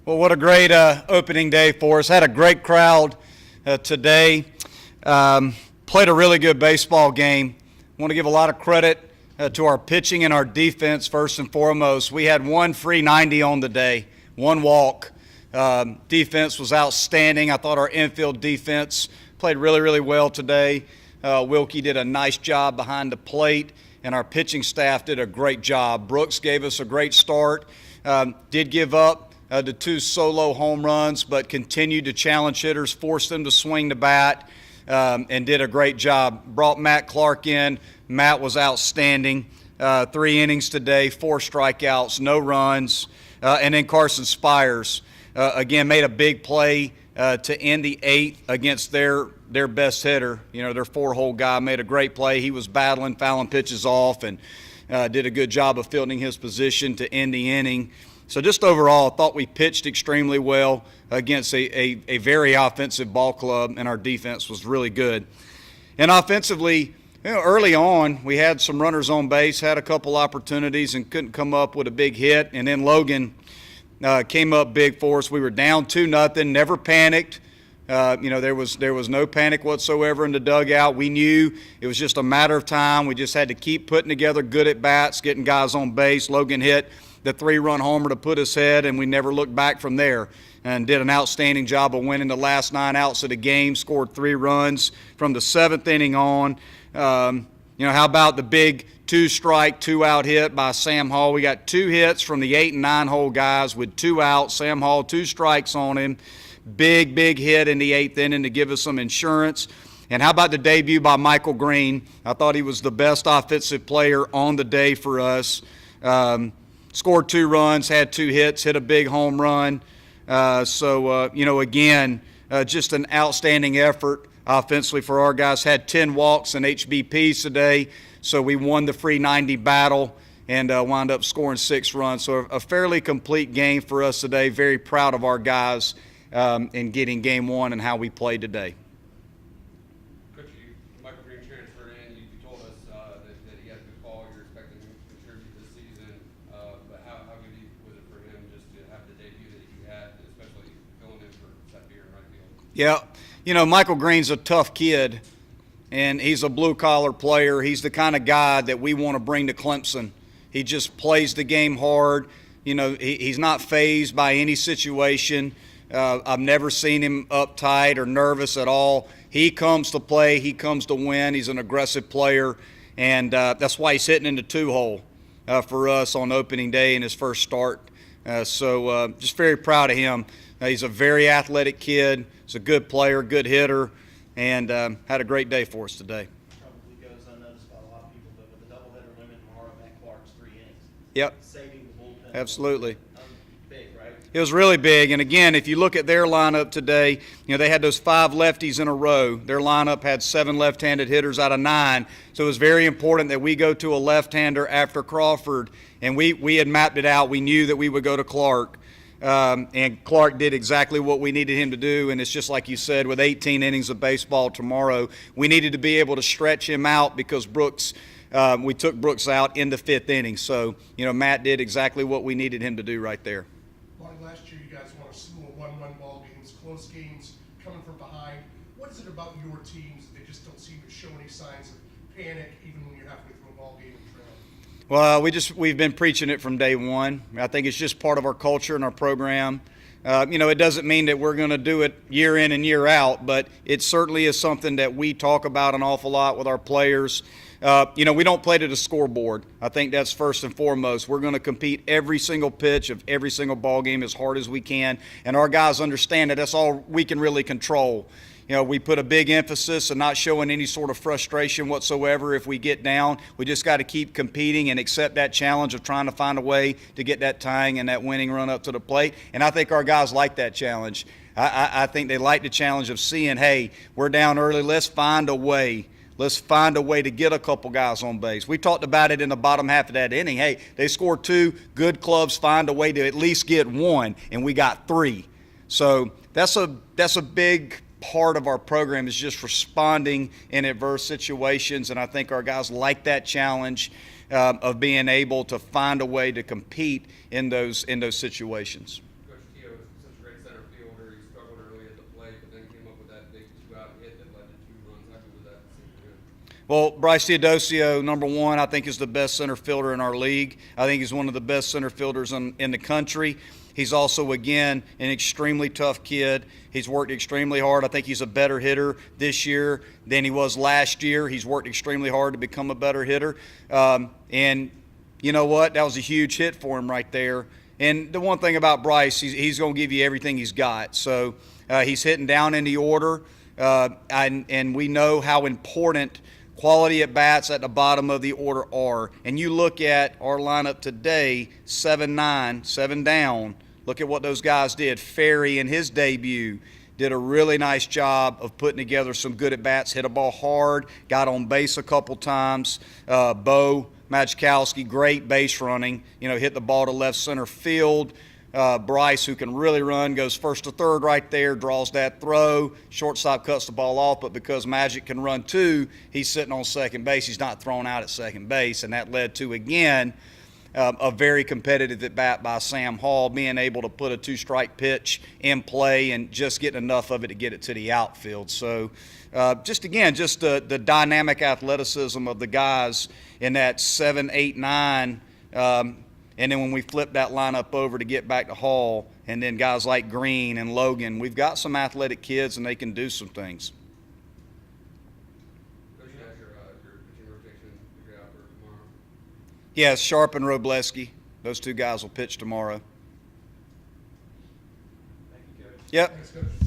Well, what a great opening day for us. Had a great crowd today. Played a really good baseball game. Want to give a lot of credit to our pitching and our defense first and foremost. We had one free 90 on the day, one walk. Defense was outstanding. I thought our infield defense played really, really well today. Wilkie did a nice job behind the plate, and our pitching staff did a great job. Brooks gave us a great start. Did give up the two solo home runs, but continued to challenge hitters, forced them to swing the bat, and did a great job. Brought Matt Clark in. Matt was outstanding. 3 innings today, 4 strikeouts, no runs. And then Carson Spires, again, made a big play to end the 8th against their best hitter. You know, their 4-hole guy made a great play. He was battling, fouling pitches off, and did a good job of fielding his position to end the inning. So just overall, I thought we pitched extremely well against a very offensive ball club, and our defense was really good. And offensively, early on, we had some runners on base, had a couple opportunities, and couldn't come up with a big hit. And then Logan came up big for us. We were down 2-0, never panicked. There was no panic whatsoever in the dugout. We knew it was just a matter of time. We just had to keep putting together good at-bats, getting guys on base. Logan hit the 3-run homer to put us ahead, and we never looked back from there, and did an outstanding job of winning the last 9 outs of the game, scored 3 runs from the 7th inning on. How about the big 2-strike, 2-out hit by Sam Hall? We got 2 hits from the 8 and 9-hole guys with 2 outs. Sam Hall, 2 strikes on him. Big hit in the 8th inning to give us some insurance. And how about the debut by Michael Green? I thought he was the best offensive player on the day for us. Scored 2 runs, had 2 hits, hit a big home run. Again, just an outstanding effort offensively for our guys. Had 10 walks and HBPs today, so we won the free 90 battle and wound up scoring 6 runs. So a fairly complete game for us today. Very proud of our guys in getting game 1 and how we played today. Coach, Michael Green transferred in. You told us that he had a good call. You're expecting him to contribute this season. But how good was it for him just to have the debut that he had, especially filling in for Seth Beer in right field? Yeah, Michael Green's a tough kid, and he's a blue-collar player. He's the kind of guy that we want to bring to Clemson. He just plays the game hard. He's not fazed by any situation. I've never seen him uptight or nervous at all. He comes to play. He comes to win. He's an aggressive player, and that's why he's hitting in the 2-hole for us on opening day in his first start. Just very proud of him. He's a very athletic kid. He's a good player, good hitter, and had a great day for us today. Probably goes unnoticed by a lot of people, but with the doubleheader limit tomorrow, Matt Clark's 3 innings. Yep. Saving the bullpen. Absolutely. Big, right? It was really big, and again, if you look at their lineup today, they had those 5 lefties in a row. Their lineup had 7 left-handed hitters out of 9, so it was very important that we go to a left-hander after Crawford, and we had mapped it out. We knew that we would go to Clark, and Clark did exactly what we needed him to do, and it's just like you said, with 18 innings of baseball tomorrow, we needed to be able to stretch him out because we took Brooks out in the 5th inning. So, Matt did exactly what we needed him to do right there. Last year, you guys won a slew of 1-1 ball games, close games, coming from behind. What is it about your teams that they just don't seem to show any signs of panic, even when you're halfway through a ball game and trailing? Well, we've been preaching it from day one. I think it's just part of our culture and our program. It doesn't mean that we're going to do it year in and year out, but it certainly is something that we talk about an awful lot with our players. We don't play to the scoreboard. I think that's first and foremost. We're going to compete every single pitch of every single ball game as hard as we can, and our guys understand that that's all we can really control. We put a big emphasis on not showing any sort of frustration whatsoever if we get down. We just got to keep competing and accept that challenge of trying to find a way to get that tying and that winning run up to the plate, and I think our guys like that challenge. I think they like the challenge of seeing, hey, we're down early, let's find a way. Let's find a way to get a couple guys on base. We talked about it in the bottom half of that inning. Hey, they scored 2, good clubs find a way to at least get 1, and we got 3. So that's a big part of our program, is just responding in adverse situations, and I think our guys like that challenge of being able to find a way to compete in those situations. Coach Tio, Well, Bryce Theodosio, number one, I think is the best center fielder in our league. I think he's one of the best center fielders in the country. He's also, again, an extremely tough kid. He's worked extremely hard. I think he's a better hitter this year than he was last year. He's worked extremely hard to become a better hitter. And you know what? That was a huge hit for him right there. And the one thing about Bryce, he's going to give you everything he's got. So he's hitting down in the order, and we know how important quality at bats at the bottom of the order are. And you look at our lineup today, 7-9, 7 down. Look at what those guys did. Ferry in his debut did a really nice job of putting together some good at bats, hit a ball hard, got on base a couple times. Bo Majkowski, great base running, hit the ball to left center field. Bryce, who can really run, goes first to third right there, draws that throw. Shortstop cuts the ball off, but because Magic can run too, he's sitting on second base. He's not thrown out at second base, and that led to, again, a very competitive at bat by Sam Hall, being able to put a 2-strike pitch in play and just getting enough of it to get it to the outfield. So just the dynamic athleticism of the guys in that 7, 8, 9. And then when we flip that lineup over to get back to Hall, and then guys like Green and Logan, we've got some athletic kids and they can do some things. Coach, you guys, your pitching rotation figured out for tomorrow? Yes, Sharp and Robleski. Those two guys will pitch tomorrow. Thank you, Coach. Yep. Thanks, Coach.